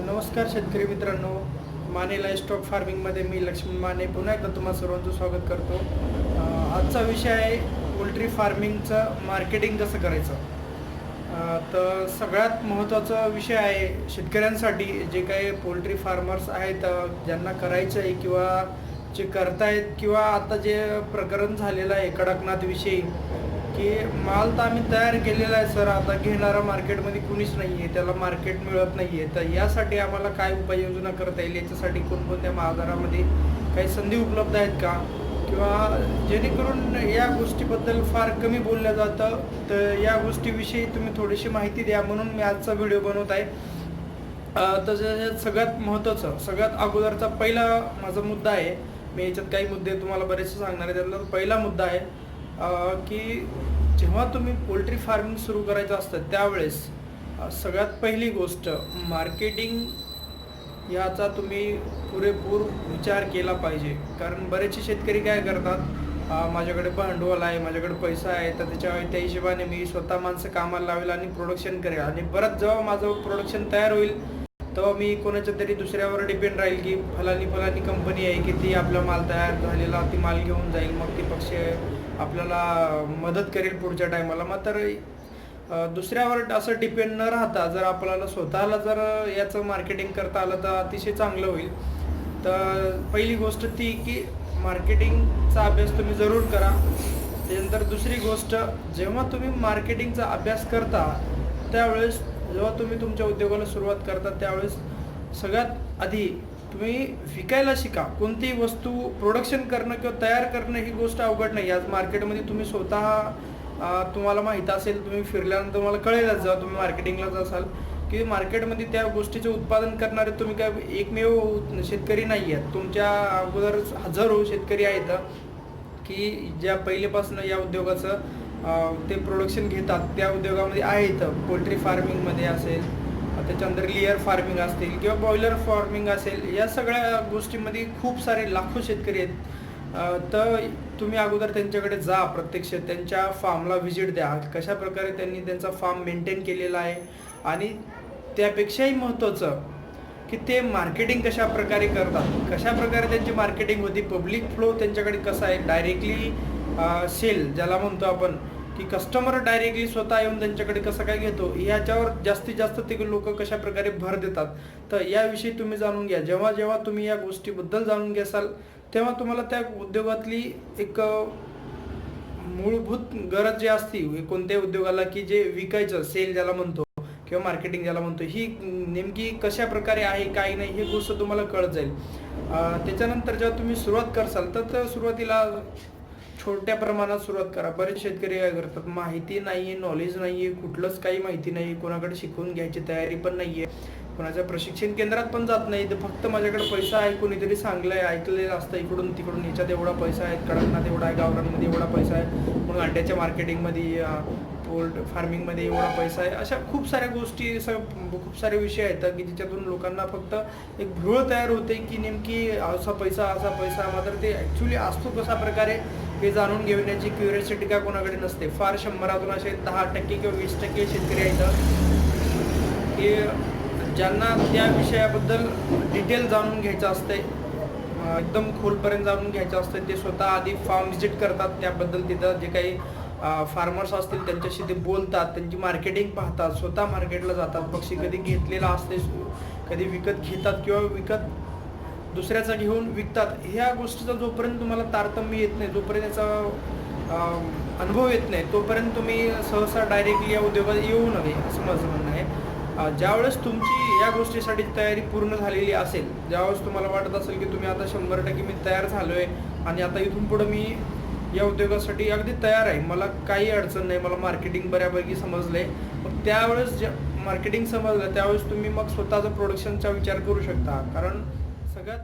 नमस्कार शेतकरी मित्रांनो, माने लाईव्हस्टॉक फार्मिंगमध्ये मी लक्ष्मण माने पुन्हा एकदा तुम्हा सर्वांचं स्वागत करतो. आजचा विषय आहे पोल्ट्री फार्मिंगचं मार्केटिंग कसं करायचं. तर सगळ्यात महत्त्वाचा विषय आहे शेतकऱ्यांसाठी, जे काही पोल्ट्री फार्मर्स आहेत ज्यांना करायचं आहे किंवा जे करतायत, किंवा आता जे प्रकरण झालेलं आहे कडकनाथविषयी, की माल तर आम्ही तयार केलेला आहे सर, आता घेणारा मार्केटमध्ये कुणीच नाही आहे, त्याला मार्केट मिळत नाही आहे. तर यासाठी आम्हाला काय उपाययोजना करता येईल, याच्यासाठी कोणकोणत्या बाजारामध्ये काही संधी उपलब्ध आहेत का, किंवा जेणेकरून या गोष्टीबद्दल फार कमी बोललं जातं. तर या गोष्टीविषयी तुम्ही थोडीशी माहिती द्या, म्हणून मी आजचा व्हिडिओ बनवत आहे. तर सगळ्यात महत्त्वाचं, सगळ्यात अगोदरचा पहिला माझा मुद्दा आहे. मी याच्यात काही मुद्दे तुम्हाला बरेचसे सांगणार आहे. त्यातला पहिला मुद्दा आहे की जेव्हा तुम्ही पोल्ट्री फार्मिंग सुरू करायचं असतं त्यावेळेस सगळ्यात पहिली गोष्ट मार्केटिंग याचा तुम्ही पुरेपूर विचार केला पाहिजे. कारण बरेचसे शेतकरी काय करतात, माझ्याकडे भांडवल आहे, माझ्याकडे पैसा आहे, तर त्या हिशोबाने मी स्वतः माणसं कामाला लावेल आणि प्रोडक्शन करेल, आणि परत जेव्हा माझं प्रोडक्शन तयार होईल तेव्हा मी कोणाच्या तरी दुसऱ्यावर डिपेंड राहील की फलानी कंपनी आहे की ती आपला माल तयार झालेला ती माल घेऊन जाईल, मग ती पक्ष आपल्याला मदत करेल पुढच्या टायमाला. मात्र दुसऱ्यावर असं डिपेंड न राहता जर आपल्याला स्वतःला जर याचं मार्केटिंग करता आलं तर अतिशय चांगलं होईल. तर पहिली गोष्ट ती की मार्केटिंगचा अभ्यास तुम्ही जरूर करा. त्यानंतर दुसरी गोष्ट, जेव्हा तुम्ही मार्केटिंगचा अभ्यास करता त्यावेळेस, जेव्हा तुम्ही तुमच्या उद्योगाला सुरुवात करता त्यावेळेस सगळ्यात आधी तुम्ही विकायला शिका. कोणतीही वस्तू प्रोडक्शन करणं किंवा तयार करणं ही गोष्ट अवघड नाही. आज मार्केटमध्ये तुम्ही स्वतः तुम्हाला माहीत असेल, तुम्ही फिरल्यानंतर तुम्हाला कळेलच जेव्हा तुम्ही मार्केटिंगला जासाल की मार्केटमध्ये त्या गोष्टीचे उत्पादन करणारे तुम्ही काय एकमेव शेतकरी नाही आहेत. तुमच्या अगोदर हजारो शेतकरी आहेत की ज्या पहिलेपासून या उद्योगाचं ते प्रोडक्शन घेतात, त्या उद्योगामध्ये आहेत. पोल्ट्री फार्मिंगमध्ये असेल, त्याच्यानंतर लेयर फार्मिंग असतील किंवा बॉयलर फार्मिंग असेल, या सगळ्या गोष्टींमध्ये खूप सारे लाखो शेतकरी आहेत. तर तुम्ही अगोदर त्यांच्याकडे जा, प्रत्यक्ष त्यांच्या फार्मला व्हिजिट द्या, कशा प्रकारे त्यांनी त्यांचा फार्म मेंटेन केलेला आहे, आणि त्यापेक्षाही महत्त्वाचं की ते मार्केटिंग कशा प्रकारे करतात, कशा प्रकारे त्यांची मार्केटिंग होती, पब्लिक फ्लो त्यांच्याकडे कसा आहे, डायरेक्टली सेल ज्याला म्हणतो आपण, की कस्टमर डायरेक्टली स्वतः येऊन त्यांच्याकडे कसं काय घेतो, ह्याच्यावर जास्तीत जास्त ते लोक कशा प्रकारे भर देतात. तर याविषयी तुम्ही जाणून घ्या. जेव्हा जेव्हा तुम्ही या गोष्टीबद्दल जाणून घ्याल तेव्हा तुम्हाला त्या उद्योगातली एक मूलभूत गरज जी असते कोणत्याही उद्योगाला, की जे विकायचं, सेल ज्याला म्हणतो किंवा मार्केटिंग ज्याला म्हणतो, ही नेमकी कशा प्रकारे आहे काय नाही हे गोष्ट तुम्हाला कळत जाईल. त्याच्यानंतर जेव्हा तुम्ही सुरुवात करसाल तर सुरुवातीला छोट्या प्रमाणात सुरुवात करा. बरेच शेतकरी काय करतात, माहिती नाही आहे, नॉलेज नाही आहे, कुठलंच काही माहिती नाही, कोणाकडे शिकवून घ्यायची तयारी पण नाही आहे, कोणाच्या प्रशिक्षण केंद्रात पण जात नाही. तर फक्त माझ्याकडे पैसा आहे, कोणीतरी सांगलं आहे, ऐकलेलं असतं इकडून तिकडून, याच्यात एवढा पैसा आहे, कडकनाथ एवढा आहे, गावरांमध्ये एवढा पैसा आहे, मग अंड्याच्या मार्केटिंगमध्ये, पोल्ट्री फार्मिंगमध्ये एवढा पैसा आहे. अशा खूप साऱ्या गोष्टी, खूप सारे विषय आहेत की ज्याच्यातून लोकांना फक्त एक भ्रूळ तयार होते की नेमकी असा पैसा. मात्र ते ॲक्च्युली असतो कसा प्रकारे हे जाणून घेण्याची क्युरियोसिटी का कोणाकडे नसते. फार 100तून असे 10% किंवा 20% शेतकरी आहेत की ज्यांना त्या विषयाबद्दल डिटेल जाणून घ्यायचं असते, एकदम खोलपर्यंत जाणून घ्यायचं असतं. ते स्वतः आधी फार्म व्हिजिट करतात, त्याबद्दल तिथं जे काही फार्मर्स असतील त्यांच्याशी ते बोलतात, त्यांची मार्केटिंग पाहतात, स्वतः मार्केटला जातात, पक्षी कधी घेतलेला असते, कधी विकत घेतात किंवा विकत दुसऱ्याचा घेऊन विकतात. ह्या गोष्टीचा जोपर्यंत तुम्हाला तारतम्य येत नाही, जोपर्यंत याचा अनुभव येत नाही, तोपर्यंत तुम्ही सहसा डायरेक्टली या उद्योगात येऊ नये असं माझं म्हणणं आहे. ज्यावेळेस तुमची या गोष्टीसाठी तयारी पूर्ण झालेली असेल, ज्यावेळेस तुम्हाला वाटत असेल की तुम्ही आता 100% मी तयार झालो आहे आणि आता इथून पुढं मी या उद्योगासाठी अगदी तयार आहे, मला काही अडचण नाही, मला मार्केटिंग बऱ्यापैकी समजलं आहे, मग त्यावेळेस मार्केटिंग समजलं त्यावेळेस तुम्ही मग स्वतःचा प्रोडक्शनचा विचार करू शकता. कारण सगळ्यात